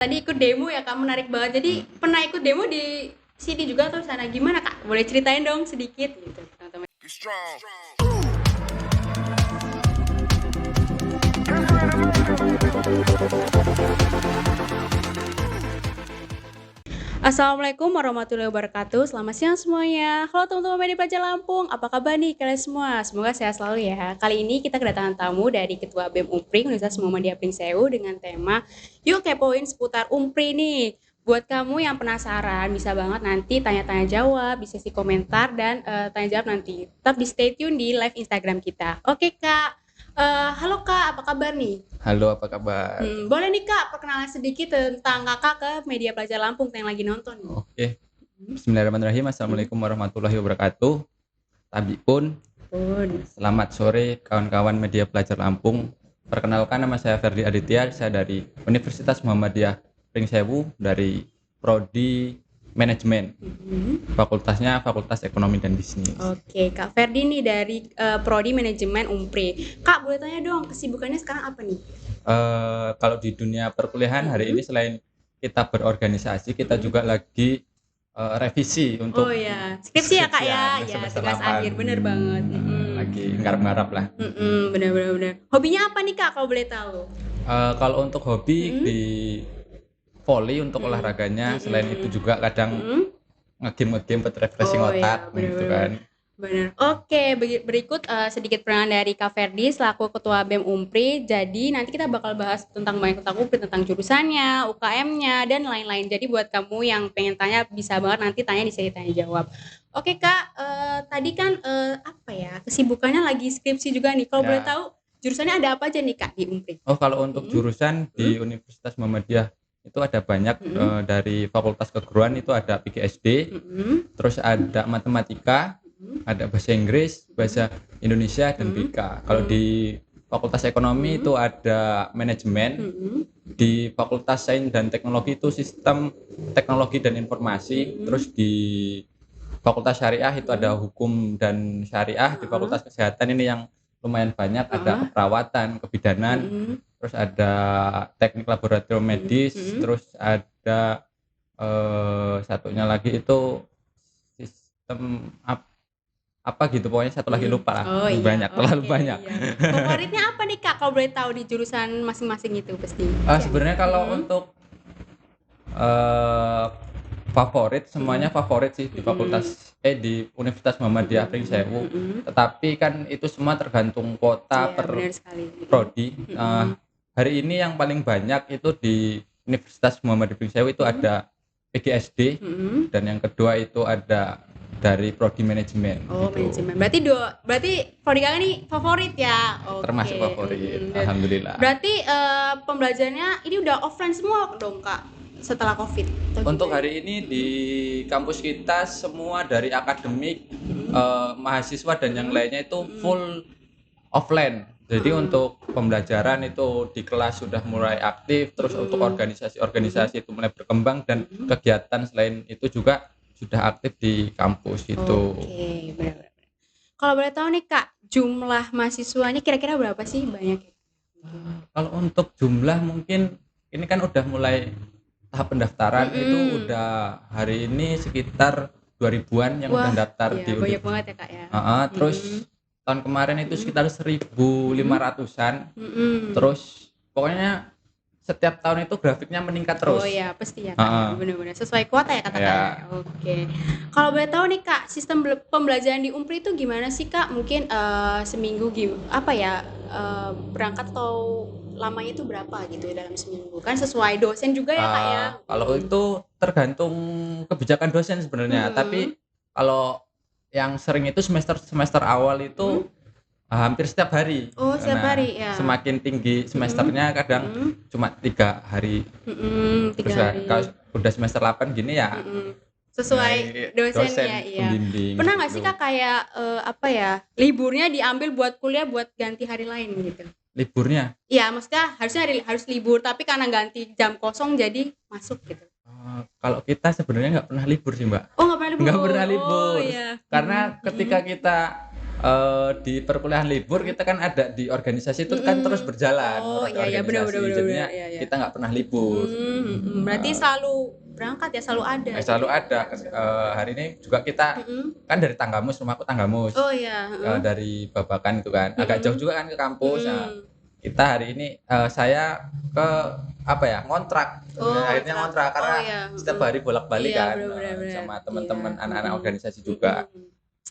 Tadi ikut demo ya Kak, menarik banget. Jadi pernah ikut demo di sini juga atau sana? Gimana Kak? Boleh ceritain dong sedikit gitu teman-teman. Assalamualaikum warahmatullahi wabarakatuh. Selamat siang semuanya. Halo teman-teman media pelajar Lampung, apa kabar nih kalian semua? Semoga sehat selalu ya. Kali ini kita kedatangan tamu dari Ketua BEM Umpri Universitas Muhammadiyah Pringsewu dengan tema Yuk Kepoin seputar Umpri nih. Buat kamu yang penasaran, bisa banget nanti tanya-tanya jawab, bisa sih komentar dan tanya jawab nanti. Tetap di stay tune di live Instagram kita. Oke Kak. Halo Kak, apa kabar nih? Halo, apa kabar? Boleh nih Kak, perkenalan sedikit tentang Kakak ke media pelajar Lampung yang lagi nonton nih. Oke, bismillahirrahmanirrahim. Assalamualaikum warahmatullahi wabarakatuh. Tabipun, selamat sore kawan-kawan media pelajar Lampung. Perkenalkan, nama saya Ferdi Aditya, saya dari Universitas Muhammadiyah Pringsewu dari Prodi Manajemen. Fakultasnya Fakultas Ekonomi dan Bisnis. Oke, Kak Ferdi nih dari Prodi Manajemen Umpri. Kak, boleh tanya dong, kesibukannya sekarang apa nih? Kalau di dunia perkuliahan hari ini selain kita berorganisasi, kita juga lagi revisi untuk Oh ya, skripsi ya Kak ya, skripsian ya semester tugas 8. akhir, bener banget. Lagi ngarep-ngarep lah. Bener. Hobinya apa nih Kak, kalau boleh tahu? Kalau untuk hobi di volley untuk olahraganya, selain itu juga kadang ngegame buat refreshing Oh otak ya, gitu kan. benar. Oke, berikut sedikit perkenalan dari Kak Ferdi selaku Ketua BEM Umpri. Jadi nanti kita bakal bahas tentang banyak tentang Umpri, tentang jurusannya, UKM-nya, dan lain-lain. Jadi buat kamu yang pengen tanya bisa banget nanti tanya di sesi tanya jawab. Oke Kak, tadi kan apa ya kesibukannya lagi skripsi juga nih. Kalau boleh Ya. tahu jurusannya ada apa aja nih Kak di Umpri? Oh, kalau untuk jurusan di Universitas Muhammadiyah itu ada banyak, dari Fakultas Keguruan itu ada PGSD, terus ada matematika, ada bahasa Inggris, bahasa Indonesia dan BK. Kalau di Fakultas Ekonomi itu ada manajemen, di Fakultas Sains dan Teknologi itu sistem teknologi dan informasi, terus di Fakultas Syariah itu ada hukum dan syariah, di Fakultas Kesehatan ini yang lumayan banyak, ada keperawatan, kebidanan, terus ada teknik laboratorium medis, terus ada satunya lagi itu sistem apa gitu, pokoknya satu lagi lupa lah. Oh iya, Banyak, terlalu oke, banyak. iya. Favoritnya apa nih Kak kalau boleh tahu di jurusan masing-masing itu pasti? Sebenarnya kalau untuk favorit, semuanya favorit sih di di Universitas Muhammadiyah Pringsewu. Tetapi kan itu semua tergantung kota Iya, per benar sekali. prodi. Hari ini yang paling banyak itu di Universitas Muhammadiyah Pringsewu itu ada PGSD, dan yang kedua itu ada dari prodi manajemen. Oh, gitu. manajemen. Berarti prodi kakak nih favorit ya? Oke. Termasuk favorit, alhamdulillah. Berarti pembelajarannya ini udah offline semua dong Kak setelah Covid? Untuk hari ini di kampus kita semua dari akademik, mahasiswa dan yang lainnya itu full offline. Jadi untuk pembelajaran itu di kelas sudah mulai aktif, terus untuk organisasi-organisasi itu mulai berkembang, dan kegiatan selain itu juga sudah aktif di kampus itu. Oke, benar. Kalau boleh tahu nih Kak, jumlah mahasiswanya kira-kira berapa sih banyak? Kalau untuk jumlah mungkin ini kan udah mulai tahap pendaftaran, itu udah hari ini sekitar 2000-an yang udah daftar iya, di banyak banget ya Kak ya. terus tahun kemarin itu sekitar 1.500-an. Terus pokoknya setiap tahun itu grafiknya meningkat terus. Oh iya, pasti ya Kak ya, benar-benar sesuai kuota ya katakan. Ya. Oke. Kalau boleh tahu nih Kak, sistem pembelajaran di Umpri itu gimana sih Kak? Mungkin seminggu berangkat atau lamanya itu berapa gitu dalam seminggu? Kan sesuai dosen juga ya Kak ya. Kalau itu tergantung kebijakan dosen sebenarnya, tapi kalau yang sering itu semester awal itu hampir setiap hari. Oh, setiap hari ya. Semakin tinggi semesternya kadang cuma 3 hari. 3 Terus hari. kalau udah semester 8 gini ya sesuai dosennya, iya. pembimbing. Pernah nggak sih Kak kayak liburnya diambil buat kuliah buat ganti hari lain gitu? Liburnya? Iya, maksudnya harus libur tapi karena ganti jam kosong jadi masuk gitu. Kalau kita sebenarnya nggak pernah libur sih Mbak. Oh, nggak pernah libur. Nggak pernah libur. Oh iya. Karena ketika kita di perkuliahan libur kita kan ada di organisasi itu kan terus berjalan Oh roda iya benar organisasi, benar jadinya iya iya. kita nggak pernah libur. Berarti selalu berangkat ya, selalu ada gitu. Selalu ada. Hari ini juga kita kan dari Tanggamus, rumahku Tanggamus, Oh iya, dari Babakan itu kan agak jauh juga kan ke kampus. Nah, kita hari ini saya ke apa ya, ngontrak. Akhirnya ngontrak karena setiap hari bolak-balik Iya, kan, benar. sama teman-teman Iya. anak-anak organisasi juga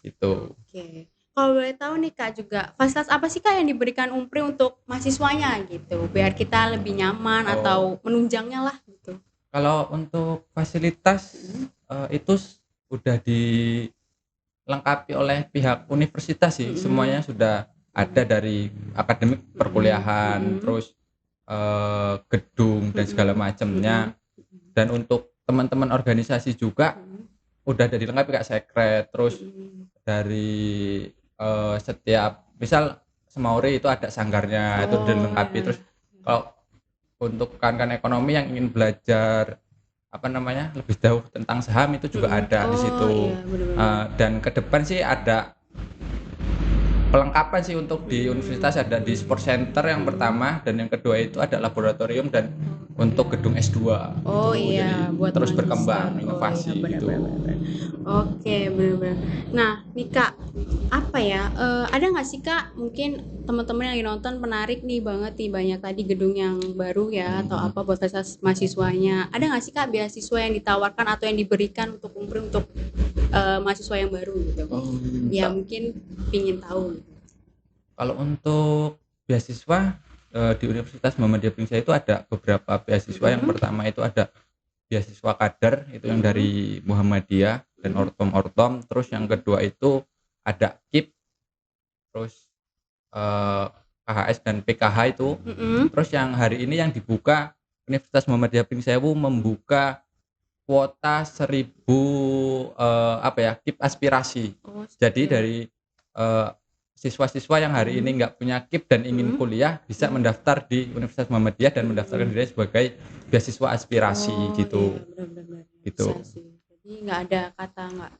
gitu. Oke. Kalau boleh tahu nih Kak juga, fasilitas apa sih Kak yang diberikan Umpri untuk mahasiswanya gitu, biar kita lebih nyaman atau menunjangnya lah gitu. Kalau untuk fasilitas itu udah dilengkapi oleh pihak universitas sih. Semuanya sudah ada dari akademik perkuliahan, terus gedung dan segala macamnya. Dan untuk teman-teman organisasi juga udah ada dilengkapi kayak sekret, terus dari setiap misal Semauri itu ada sanggarnya, itu dilengkapi. Terus kalau untuk rekan-rekan ekonomi yang ingin belajar apa namanya lebih jauh tentang saham itu juga ada di situ. Dan ke depan sih ada pelengkapan sih untuk di universitas, ada di sport center yang pertama, dan yang kedua itu ada laboratorium dan untuk gedung S2. Oh gitu. iya, Jadi buat terus mahasiswa. berkembang inovasi benar, gitu. benar. Oke, benar. Nah, nih Kak, apa ya? Ada nggak sih Kak, mungkin teman-teman yang lagi nonton menarik nih banget nih, banyak tadi gedung yang baru ya atau apa buat fasilitas mahasiswanya. Ada nggak sih Kak beasiswa yang ditawarkan atau yang diberikan untuk Umpri untuk mahasiswa yang baru gitu? Ya mungkin pingin tahu. Kalau untuk beasiswa di Universitas Muhammadiyah Pringsa itu ada beberapa beasiswa. Yang pertama itu ada beasiswa kader, itu yang dari Muhammadiyah dan ortom. Terus yang kedua itu ada KIP, terus KHS dan PKH itu. Terus yang hari ini yang dibuka, Universitas Muhammadiyah Pringsewu membuka kuota 1000 KIP aspirasi. Jadi dari siswa-siswa yang hari ini nggak punya KIP dan ingin kuliah bisa mendaftar di Universitas Muhammadiyah dan mendaftarkan diri sebagai beasiswa aspirasi gitu. Iya, benar-benar. Gitu. Bisa sih. Jadi nggak ada kata nggak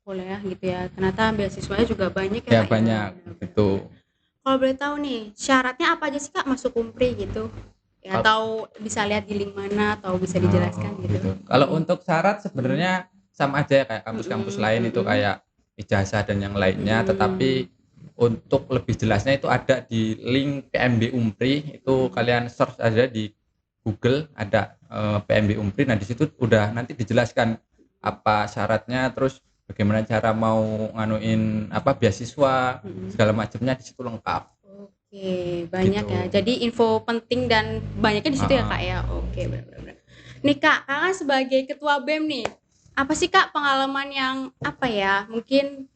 kuliah gitu ya. Ternyata beasiswanya juga banyak ya. Ya Kak, banyak gitu. Kalau boleh tahu nih, syaratnya apa aja sih Kak masuk Umpri gitu? Ya, atau bisa lihat di link mana atau bisa dijelaskan gitu. Kalau untuk syarat sebenarnya sama aja ya kayak kampus-kampus lain itu kayak ijazah dan yang lainnya, tetapi untuk lebih jelasnya itu ada di link PMB Umpri, itu kalian search aja di Google ada PMB Umpri. Nah di situ udah nanti dijelaskan apa syaratnya, terus bagaimana cara mau nganuin apa beasiswa segala macamnya, di situ lengkap. Oke, banyak Gitu. ya. Jadi info penting dan banyaknya di situ ya Kak ya. Oke, benar-benar. Nih Kak, Kakak sebagai ketua BEM nih, apa sih Kak pengalaman yang apa ya? Mungkin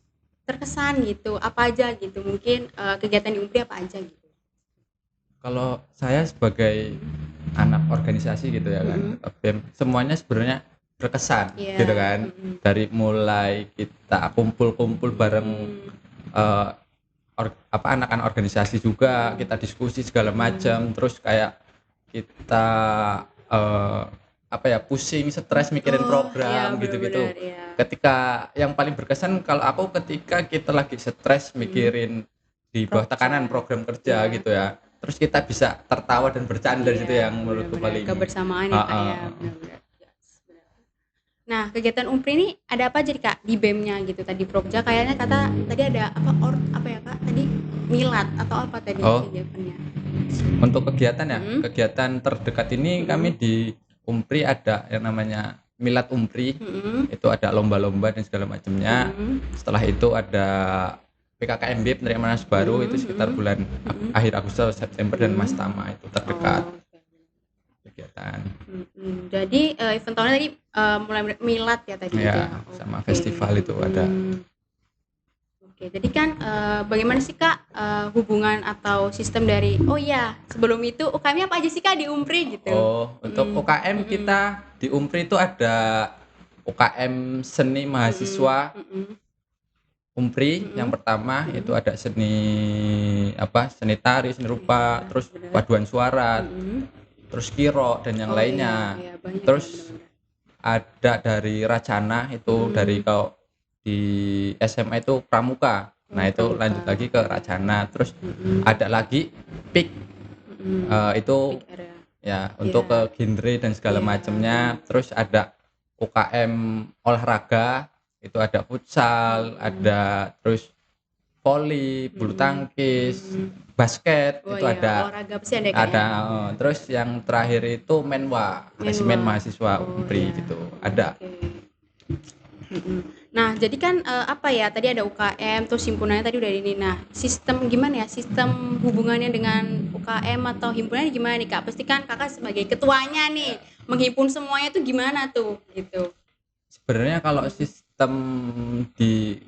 terkesan gitu, apa aja gitu? Mungkin kegiatan di Umpri apa aja gitu? Kalau saya sebagai anak organisasi gitu ya kan, BEM semuanya sebenarnya berkesan gitu kan. Dari mulai kita kumpul-kumpul bareng anak-anak organisasi juga, kita diskusi segala macam, terus kayak kita pusing, stres mikirin program gitu-gitu. Ketika yang paling berkesan kalau aku ketika kita lagi stres mikirin di bawah tekanan program kerja gitu ya. Terus kita bisa tertawa dan bercanda gitu yang menurutku paling kebersamaan ya Kak ya. Benar-benar. Nah, kegiatan Umpri ini ada apa aja nih Kak di BEM-nya gitu? Tadi Prokja kayaknya kata tadi ada apa ya Kak? Tadi milad atau apa tadi kegiatannya? Untuk kegiatan ya, kegiatan terdekat ini kami di Umpri ada yang namanya Milad Umpri. Itu ada lomba-lomba dan segala macamnya. Setelah itu ada PKKMB penerimaan mahasiswa baru, itu sekitar bulan akhir Agustus, September dan Mastama itu terdekat. Kegiatan. Jadi event tahunnya tadi mulai milad ya tadi ya, sama festival itu ada. Oke, jadi kan bagaimana sih Kak hubungan atau sistem dari sebelum itu UKM apa aja sih Kak di Umpri gitu? Untuk UKM kita di Umpri itu ada UKM seni mahasiswa Umpri. Yang pertama itu ada seni tari, seni rupa, terus paduan suara, terus kiro dan yang lainnya. Terus ada dari Racana itu dari kalau di SMA itu pramuka. Nah itu lanjut lagi ke Racana, terus ada lagi PIK, itu ya untuk ke genre dan segala macamnya. Terus ada UKM olahraga, itu ada futsal, ada terus voli, bulu tangkis, basket, itu ada olahraga pasti ada terus yang terakhir itu menwa, resimen mahasiswa UNPRI gitu ada. Nah, jadi kan apa ya, tadi ada UKM, terus himpunannya tadi udah ini. Nah, sistem gimana ya, sistem hubungannya dengan UKM atau himpunannya gimana nih Kak? Pasti kan Kakak sebagai ketuanya nih, menghimpun semuanya tuh gimana tuh, gitu. Sebenarnya kalau sistem di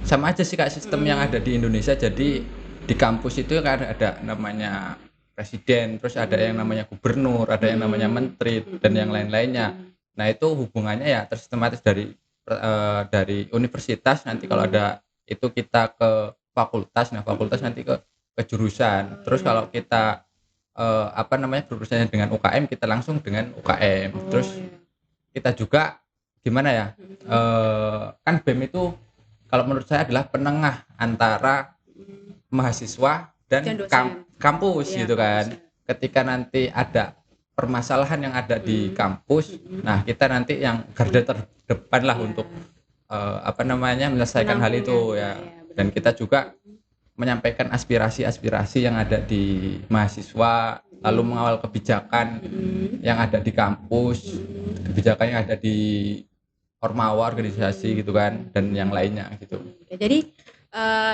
sama aja sih Kak, sistem yang ada di Indonesia. Jadi di kampus itu kan ada namanya presiden, terus ada yang namanya gubernur, ada yang namanya menteri dan yang lain-lainnya. Nah, itu hubungannya ya tersistematis dari universitas. Nanti kalau ada itu kita ke fakultas, nah fakultas nanti ke jurusan. Terus kalau kita berurusannya dengan UKM, kita langsung dengan UKM. Terus kita juga gimana ya, kan BEM itu kalau menurut saya adalah penengah antara mahasiswa dan kampus gitu kan. Ketika nanti ada permasalahan yang ada di kampus, nah kita nanti yang garda terdepan lah untuk menyelesaikan hal itu ya. Dan kita juga menyampaikan aspirasi-aspirasi yang ada di mahasiswa, lalu mengawal kebijakan yang ada di kampus, kebijakan yang ada di ormawa, organisasi gitu kan, dan yang lainnya gitu. Jadi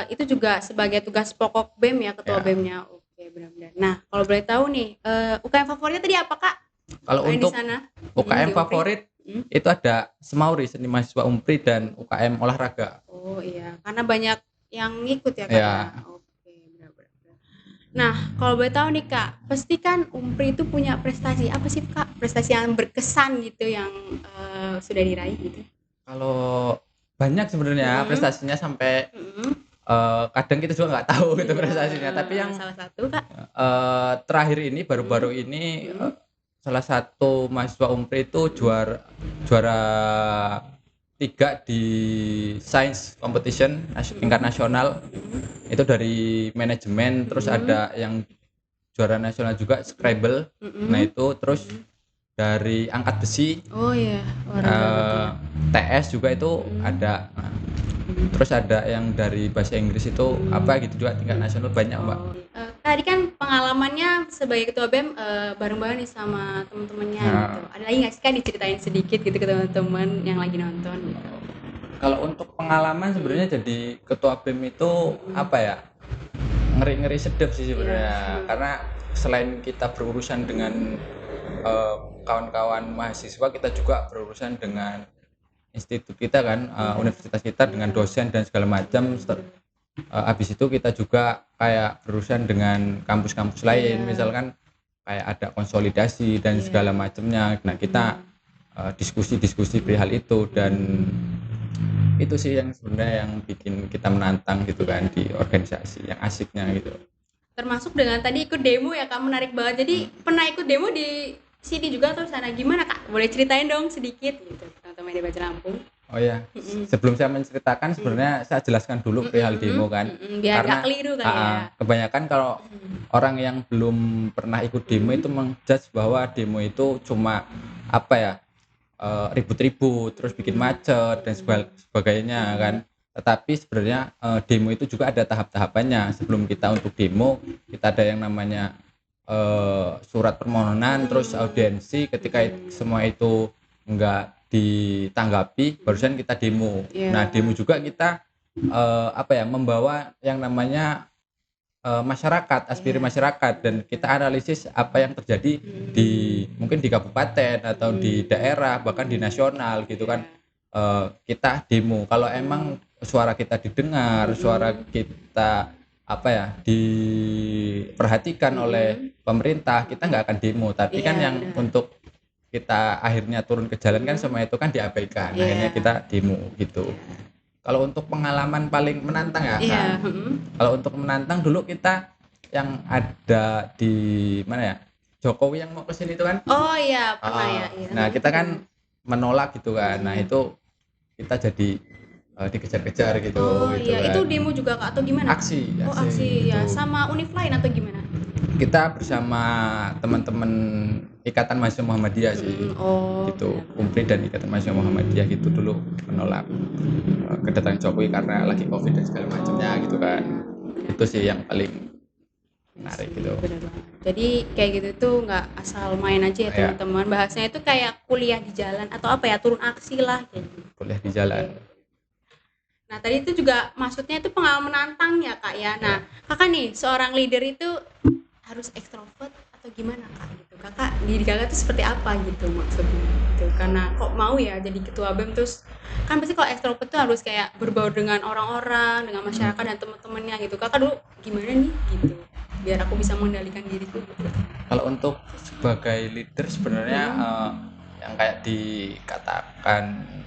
itu juga sebagai tugas pokok BEM ya, ketua BEM-nya. Oke, benar-benar. Nah, kalau boleh tahu nih, UKM favoritnya tadi apa Kak? Kalau untuk UKM favorit itu ada Semauri, Seni Mahasiswa UNPRI, dan UKM olahraga. Oh iya, karena banyak yang ngikut ya Kak. Ya. Oke, benar-benar. Nah, kalau boleh tahu nih Kak, pasti kan UNPRI itu punya prestasi apa sih Kak? Prestasi yang berkesan gitu yang sudah diraih gitu. Kalau banyak sebenarnya prestasinya sampai kadang kita juga nggak tahu gitu prestasinya. Tapi yang salah satu Kak, terakhir ini baru-baru ini salah satu mahasiswa UNPRI itu juara 3 di science competition tingkat nasional, itu dari manajemen. Terus ada yang juara nasional juga Scrabble. Nah itu terus dari angkat besi, TS juga itu ada. Terus ada yang dari bahasa Inggris itu gitu juga tingkat nasional, banyak Mbak. Tadi kan pengalamannya sebagai ketua BEM bareng-bareng nih sama teman-temannya gitu. Ada lagi nggak sih Kak diceritain sedikit gitu ke teman-teman yang lagi nonton gitu? Kalau untuk pengalaman sebenarnya jadi ketua BEM itu ngeri-ngeri sedap sih sebenarnya. Karena selain kita berurusan dengan kawan-kawan mahasiswa, kita juga berurusan dengan institut kita kan, universitas kita dengan dosen dan segala macam. Habis itu kita juga kayak berurusan dengan kampus-kampus lain, misalkan kayak ada konsolidasi dan segala macamnya. Nah kita diskusi-diskusi perihal itu, dan itu sih yang sebenarnya yang bikin kita menantang gitu kan di organisasi, yang asiknya gitu. Termasuk dengan tadi ikut demo ya Kak, menarik banget. Jadi pernah ikut demo di sini juga atau sana, gimana Kak? Boleh ceritain dong sedikit gitu teman-teman di Baca Lampung. Oh ya, sebelum saya menceritakan sebenarnya saya jelaskan dulu perihal demo kan. Biar karena gak keliru kan ya. Kebanyakan kalau orang yang belum pernah ikut demo itu menjudge bahwa demo itu cuma ribut-ribut, terus bikin macet dan sebagainya kan. Tetapi sebenarnya demo itu juga ada tahap-tahapannya. Sebelum kita untuk demo, kita ada yang namanya surat permohonan, terus audiensi. Ketika semua itu enggak ditanggapi, barusan kita demo. Nah, demo juga kita membawa yang namanya masyarakat, aspirasi masyarakat, dan kita analisis apa yang terjadi mungkin di kabupaten atau di daerah, bahkan di nasional gitu kan. Kita demo kalau emang suara kita didengar, suara kita diperhatikan oleh pemerintah, kita nggak akan demo. Tapi kan yang untuk kita akhirnya turun ke jalan kan semua itu kan diabaikan. Akhirnya kita demo gitu. Kalau untuk pengalaman paling menantang ya, kalau untuk menantang dulu kita yang ada di mana ya, Jokowi yang mau kesini itu kan. Oh iya, pernah ya. Nah kita kan menolak gitu kan. Nah itu kita jadi dikejar-kejar gitu Oh gitu iya, kan. itu demo juga Kak atau gimana? Aksi Oh aksi aksi ya, gitu. sama univ lain atau gimana? Kita bersama teman-teman Ikatan Mahasiswa Muhammadiyah sih Oh gitu, benar-benar. Umpri dan Ikatan Mahasiswa Muhammadiyah gitu dulu menolak kedatangan Jokowi karena lagi COVID dan segala macamnya gitu kan. Itu sih yang paling menarik gitu. Bener banget. Jadi kayak gitu tuh nggak asal main aja ya Kayak teman-teman. Bahasanya itu kayak kuliah di jalan atau apa ya, turun aksi lah kayak gitu. kuliah di jalan. Nah tadi itu juga maksudnya itu pengalaman menantang ya Kak ya. Nah Kakak nih seorang leader itu harus ekstrovert atau gimana Kak gitu. Kakak diri Kakak tuh seperti apa gitu maksudnya gitu. Karena kok mau ya jadi ketua BEM terus kan pasti kalau ekstrovert tuh harus kayak berbaur dengan orang-orang, dengan masyarakat dan teman-temannya gitu. Kakak dulu gimana nih gitu biar aku bisa mengendalikan diriku gitu. Kalau untuk sebagai leader sebenarnya yang kayak dikatakan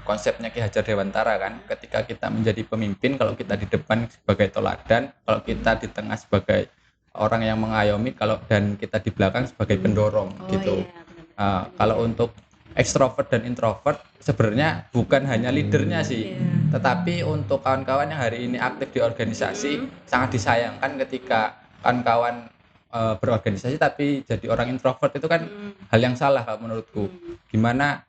konsepnya Ki Hajar Dewantara kan, ketika kita menjadi pemimpin, kalau kita di depan sebagai teladan, kalau kita di tengah sebagai orang yang mengayomi, kalau dan kita di belakang sebagai pendorong gitu. Iya benar. Kalau untuk ekstrovert dan introvert sebenarnya bukan hanya leadernya sih, tetapi untuk kawan-kawan yang hari ini aktif di organisasi sangat disayangkan ketika kawan-kawan berorganisasi tapi jadi orang introvert itu kan hal yang salah kalau menurutku. Gimana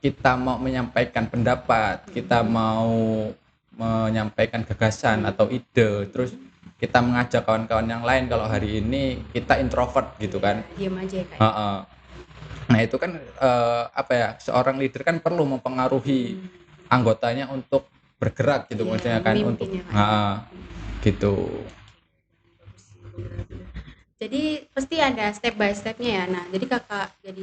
kita mau menyampaikan pendapat, kita mau menyampaikan gagasan atau ide, terus kita mengajak kawan-kawan yang lain kalau hari ini kita introvert gitu kan. Diam aja ya Kak. Nah itu kan apa ya, seorang leader kan perlu mempengaruhi anggotanya untuk bergerak gitu, maksudnya kan untuk gitu. Jadi pasti ada step by stepnya ya. Nah jadi Kakak jadi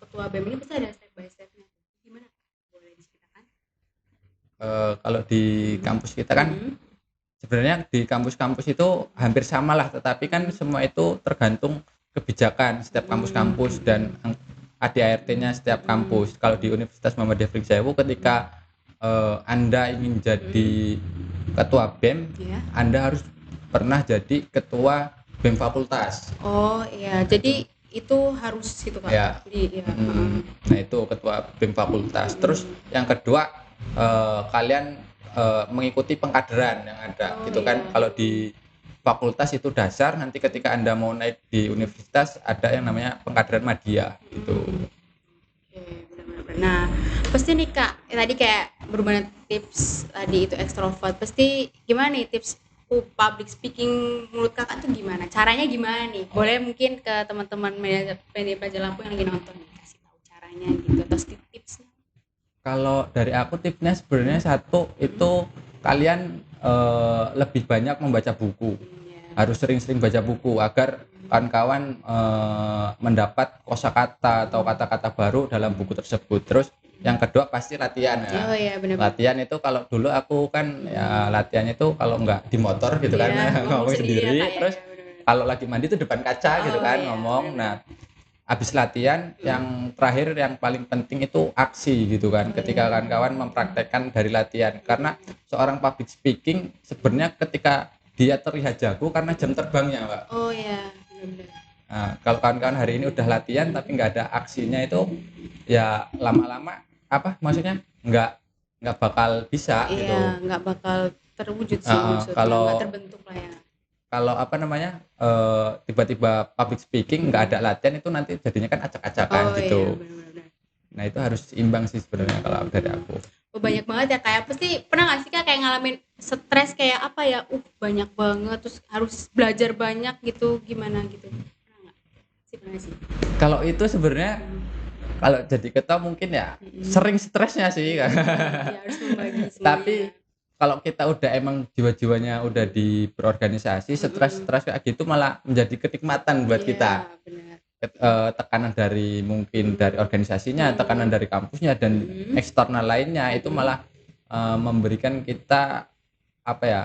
ketua BEM ini pasti ada step by stepnya. Gimana? Boleh diceritakan? Kalau di kampus kita kan sebenarnya di kampus-kampus itu hampir sama lah, tetapi kan semua itu tergantung kebijakan setiap kampus-kampus dan ADART-nya setiap kampus. Kalau di Universitas Muhammadiyah Pringsewu ketika Anda ingin jadi ketua BEM, Anda harus pernah jadi ketua BEM fakultas. Oh iya, jadi itu harus itu Kak. Ya. Nah itu ketua BEM fakultas. Terus yang kedua kalian mengikuti pengkaderan yang ada gitu kan. Kalau di fakultas itu dasar, nanti ketika Anda mau naik di universitas ada yang namanya pengkaderan madya gitu. Nah, pasti nih Kak, tadi kayak berhubungan tips tadi itu ekstrovert. Pasti gimana nih tips public speaking menurut Kakak tuh gimana? Caranya gimana nih? Boleh mungkin ke teman-teman media pelajar Lampung yang lagi nonton nih, kasih tahu caranya gitu atau tipsnya. Kalau dari aku tipsnya sebenarnya satu itu kalian lebih banyak membaca buku. Harus sering-sering baca buku agar kawan-kawan mendapat kosakata atau kata-kata baru dalam buku tersebut. Terus yang kedua pasti latihan ya. Oh iya benar. Latihan itu kalau dulu aku kan ya latihannya itu kalau nggak di motor gitu kan ngomong sendiri. Terus kalau lagi mandi itu depan kaca gitu kan ngomong. Nah habis latihan yang terakhir yang paling penting itu aksi gitu kan, ketika kawan-kawan mempraktekkan dari latihan, karena seorang public speaking sebenarnya ketika dia terlihat jago karena jam terbangnya Mbak. Oh ya benar. Nah, kalau kawan-kawan hari ini udah latihan tapi nggak ada aksinya itu ya lama-lama apa maksudnya nggak bakal bisa gitu. Iya nggak bakal terwujud sih maksudnya, nggak terbentuk lah ya. Kalau apa namanya tiba-tiba public speaking nggak ada latihan itu nanti jadinya kan acak-acakan gitu. Iya, benar. Nah itu harus imbang sih sebenarnya kalau dari aku. Banyak banget ya kayak pasti pernah nggak sih Kak kayak ngalamin stres kayak apa ya banyak banget terus harus belajar banyak gitu gimana gitu pernah sih. Kalau itu sebenarnya kalau jadi ketua mungkin ya sering stresnya sih ya, harus membagi semuanya. Tapi kalau kita udah emang jiwa-jiwanya udah di berorganisasi, stres-stres kayak gitu malah menjadi kenikmatan buat kita. Benar. Tekanan dari mungkin dari organisasinya, tekanan dari kampusnya dan eksternal lainnya itu malah memberikan kita apa ya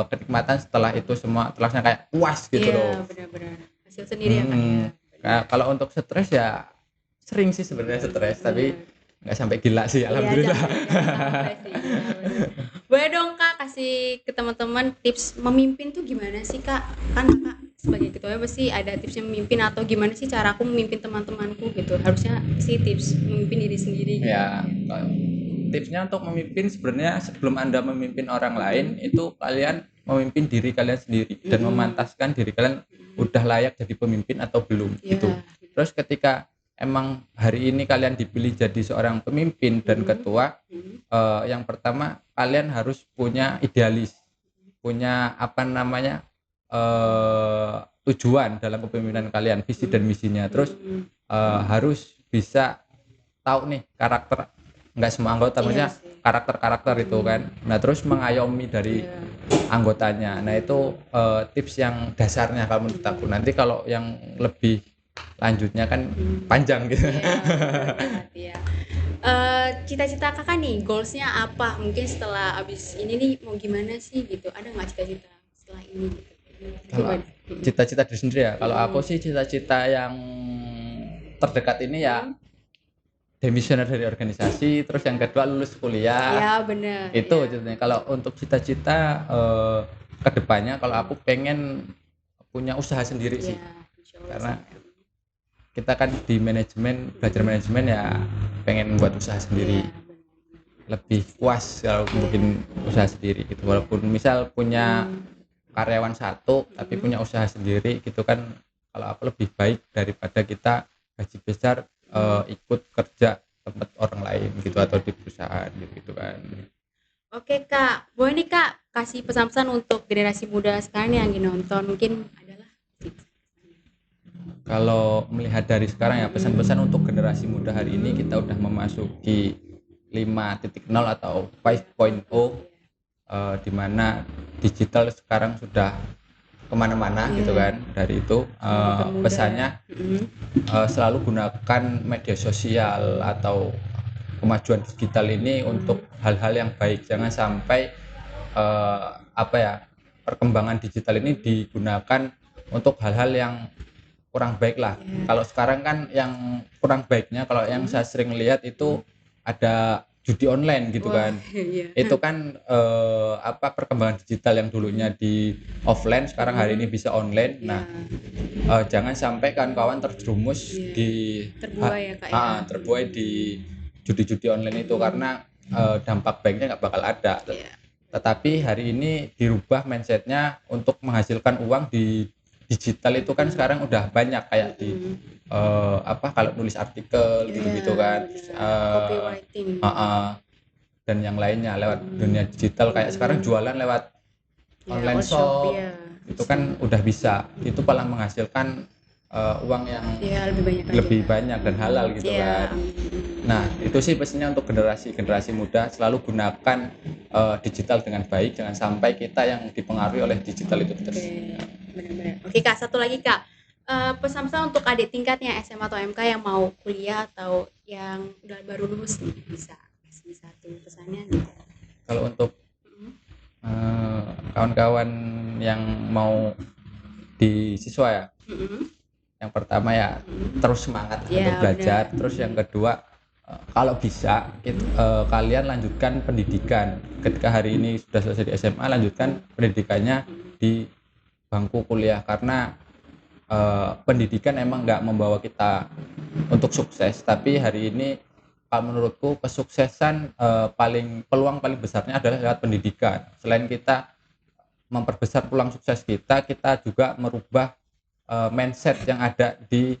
kenikmatan setelah itu semua terlaksana kayak puas gitu loh. Iya benar-benar hasil sendiri ya Kak ya. Nah, kalau untuk stres ya sering sih sebenarnya stres tapi nggak sampai gila sih alhamdulillah. Boleh dong Kak kasih ke teman-teman tips memimpin tuh gimana sih Kak? Kan Kakak sebagai ketua pasti ada tipsnya memimpin atau gimana sih cara aku memimpin teman-temanku gitu. Harusnya sih tips memimpin diri sendiri gitu. Ya, tipsnya untuk memimpin sebenarnya sebelum Anda memimpin orang lain itu kalian memimpin diri kalian sendiri dan memantaskan diri kalian udah layak jadi pemimpin atau belum gitu. Terus ketika emang hari ini kalian dipilih jadi seorang pemimpin dan ketua, yang pertama kalian harus punya idealis, punya apa namanya tujuan dalam kepemimpinan kalian, visi dan misinya. Terus harus bisa tahu nih karakter, nggak semua anggota maksudnya karakter itu kan. Nah terus mengayomi dari anggotanya. Nah itu tips yang dasarnya kalau menurut aku. Nanti kalau yang lebih lanjutnya kan panjang gitu. Iya. Cita-cita kakak nih, goalsnya apa? Mungkin setelah abis ini nih mau gimana sih gitu? Ada nggak cita-cita setelah ini? Gitu? Kalau cita-cita diri sendiri ya. Kalau aku sih cita-cita yang terdekat ini ya demisioner dari organisasi, terus yang kedua lulus kuliah. Ya benar. Itu ceritanya. Kalau untuk cita-cita kedepannya, kalau aku pengen punya usaha sendiri sih, karena kita kan di manajemen, belajar manajemen ya pengen buat usaha sendiri, lebih puas kalau bikin usaha sendiri gitu. Walaupun misal punya karyawan satu tapi punya usaha sendiri gitu kan, kalau aku lebih baik daripada kita gaji besar ikut kerja tempat orang lain gitu atau di perusahaan gitu kan. Oke kak, boleh nih kak kasih pesan-pesan untuk generasi muda sekarang yang lagi nonton, mungkin adalah kalau melihat dari sekarang ya, pesan-pesan untuk generasi muda hari ini, kita udah memasuki 5.0 atau 5.0, di mana digital sekarang sudah kemana-mana gitu kan. Dari itu pesannya selalu gunakan media sosial atau kemajuan digital ini untuk hal-hal yang baik. Jangan sampai perkembangan digital ini digunakan untuk hal-hal yang kurang baik lah. Kalau sekarang kan yang kurang baiknya, kalau yang saya sering lihat itu ada judi online gitu. Wah, kan itu kan perkembangan digital yang dulunya di offline sekarang hari ini bisa online. Nah jangan sampai kawan-kawan terjerumus terbuai di judi-judi online itu, karena dampak baiknya nggak bakal ada. Tetapi hari ini dirubah mindsetnya untuk menghasilkan uang di digital itu kan sekarang udah banyak kayak di kalau nulis artikel gitu kan, copywriting dan yang lainnya lewat dunia digital, kayak sekarang jualan lewat online shop itu kan udah bisa, itu malah menghasilkan uang yang lebih banyak dan halal gitu kan. Nah itu sih pesannya untuk generasi muda, selalu gunakan digital dengan baik, jangan sampai kita yang dipengaruhi oleh digital itu terus. Benar-benar. Oke kak, satu lagi kak, pesan-pesan untuk adik tingkatnya SMA atau MK yang mau kuliah atau yang udah baru lulus nih, bisa kasih satu pesannya nih. Kalau untuk kawan-kawan yang mau di siswa ya, yang pertama ya terus semangat untuk belajar. Bener. Terus yang kedua, kalau bisa kalian lanjutkan pendidikan. Ketika hari ini sudah selesai di SMA, lanjutkan pendidikannya di bangku kuliah, karena pendidikan emang nggak membawa kita untuk sukses, tapi hari ini kalau menurutku kesuksesan peluang paling besarnya adalah lewat pendidikan. Selain kita memperbesar peluang sukses kita juga merubah mindset yang ada di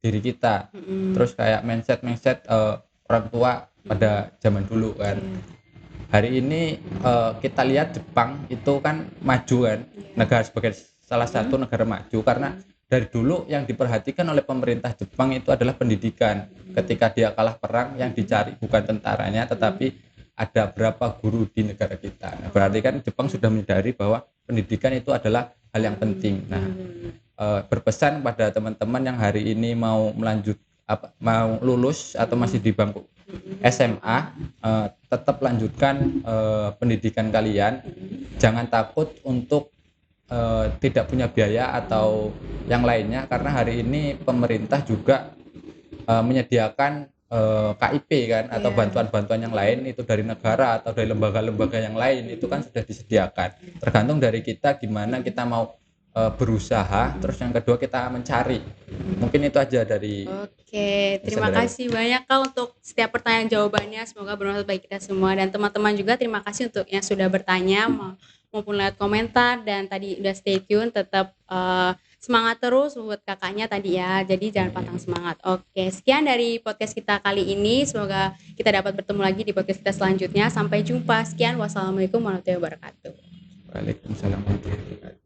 diri kita. Terus kayak mindset orang tua pada zaman dulu kan. Hari ini kita lihat Jepang itu kan maju kan, negara sebagai salah satu negara maju, karena dari dulu yang diperhatikan oleh pemerintah Jepang itu adalah pendidikan. Ketika dia kalah perang, yang dicari bukan tentaranya tetapi ada berapa guru di negara kita. Nah, berarti kan Jepang sudah menyadari bahwa pendidikan itu adalah hal yang penting. Nah berpesan pada teman-teman yang hari ini mau lulus atau masih di bangku SMA, tetap lanjutkan pendidikan kalian. Jangan takut untuk tidak punya biaya atau yang lainnya, karena hari ini pemerintah juga menyediakan KIP kan, atau bantuan-bantuan yang lain itu dari negara atau dari lembaga-lembaga yang lain, itu kan sudah disediakan. Tergantung dari kita gimana kita mau berusaha, terus yang kedua kita mencari. Mungkin itu aja dari Oke, terima kasih banyak Kak untuk setiap pertanyaan jawabannya. Semoga bermanfaat bagi kita semua dan teman-teman juga terima kasih untuk yang sudah bertanya maupun lewat komentar dan tadi udah stay tune. Tetap semangat terus buat kakaknya tadi ya. Jadi jangan pantang semangat. Oke, sekian dari podcast kita kali ini. Semoga kita dapat bertemu lagi di podcast kita selanjutnya. Sampai jumpa. Sekian. Wassalamualaikum warahmatullahi wabarakatuh. Waalaikumsalam warahmatullahi wabarakatuh.